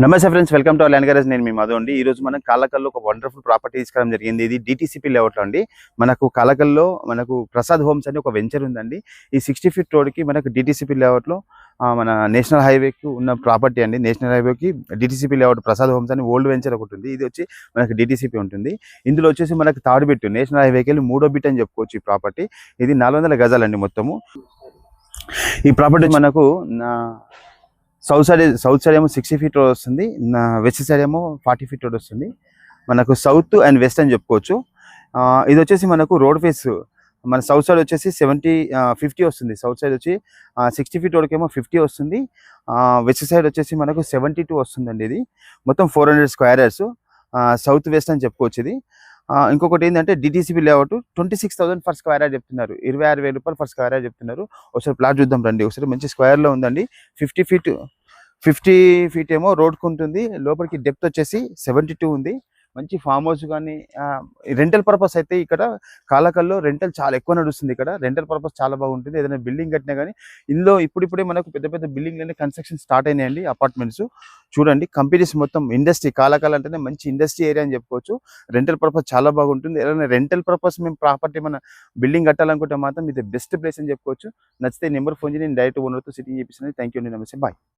నమస్తే friends, welcome to land garage. నేను మీ మధు అండి. ఈ రోజు మనం కాలకల్లో ఒక వండర్ఫుల్ ప్రాపర్టీ తీసుకోవడం జరిగింది. ఇది డిటిసిపి లేఅవుట్లో అండి. మనకు కాలకల్లో మనకు ప్రసాద్ హోమ్స్ అని ఒక వెంచర్ ఉందండి. ఈ 60 ఫీట్ రోడ్కి మనకు డిటిసిపి లేఅవుట్లో మన నేషనల్ హైవేకి ఉన్న ప్రాపర్టీ అండి. నేషనల్ హైవేకి డిటిసిపి లేఅవుట్ ప్రసాద్ హోమ్స్ అని ఓల్డ్ వెంచర్ ఒకటి ఉంది. ఇది వచ్చి మనకు డిటిసిపి ఉంటుంది. ఇందులో వచ్చేసి మనకు థర్డ్ బిట్ నేషనల్ హైవేకి వెళ్ళి మూడో బిట్ అని చెప్పుకోవచ్చు. ఈ ప్రాపర్టీ ఇది 400 గజాలండి మొత్తము. ఈ ప్రాపర్టీ మనకు సౌత్ సైడ్ ఏమో 60 ఫీట్ రోడ్ వస్తుంది, వెస్ట్ సైడ్ ఏమో 40 ఫీట్ రోడ్ వస్తుంది. మనకు సౌత్ అండ్ వెస్ట్ అని చెప్పుకోవచ్చు. ఇది వచ్చేసి మనకు రోడ్ ఫేస్ మన సౌత్ సైడ్ వచ్చేసి 50 వస్తుంది. సౌత్ సైడ్ వచ్చి 60 ఫీట్ రోడ్కి ఏమో 50 వస్తుంది. వెస్ట్ సైడ్ వచ్చేసి మనకు 72 వస్తుందండి. ఇది మొత్తం 400 స్క్వేర్ యార్డ్స్ సౌత్ వెస్ట్ అని చెప్పుకోవచ్చు. ఇది ఇంకొకటి ఏంటంటే DTCP layout 26,000 for square yard చెప్తున్నారు. 26,000 రూపాయలు ఫర్ స్క్వేర్ యార్డ్ చెప్తున్నారు. ఒకసారి ప్లాట్ చూద్దాం రండి. ఒకసారి మంచి స్క్వేర్లో ఉందండి. 50 ఫీట్ ఏమో రోడ్కు ఉంటుంది. లోపలికి డెప్త్ వచ్చేసి 72 ఉంది. మంచి ఫామ్ హౌస్ కానీ రెంటల్ పర్పస్ అయితే ఇక్కడ కాలకల్లో రెంటల్ చాలా ఎక్కువ నడుస్తుంది. ఇక్కడ రెంటల్ పర్పస్ చాలా బాగుంటుంది. ఏదైనా బిల్డింగ్ కట్టినా కానీ ఇందులో ఇప్పుడిప్పుడే మనకు పెద్ద పెద్ద బిల్డింగ్లన్నీ కన్స్ట్రక్షన్ స్టార్ట్ అయినాయండి. అపార్ట్మెంట్స్ చూడండి. కంపెనీస్ మొత్తం ఇండస్ట్రీ కాలకల్ అంటేనే మంచి ఇండస్ట్రీ ఏరియా అని చెప్పుకోవచ్చు. రెంటల్ పర్పస్ చాలా బాగుంటుంది. ఏదైనా రెంటల్ పర్పస్ మేము ప్రాపర్టీ మన బిల్డింగ్ కట్టాలనుకుంటే మాత్రం ఇది బెస్ట్ ప్లేస్ అని చెప్పుకోవచ్చు. నచ్చితే నెంబర్ ఫోన్ చేసి నేను డైరెక్ట్ ఓనర్తో సిట్టింగ్ చేపిస్తాను. థ్యాంక్ యూ అండి. నమస్తే, బాయ్.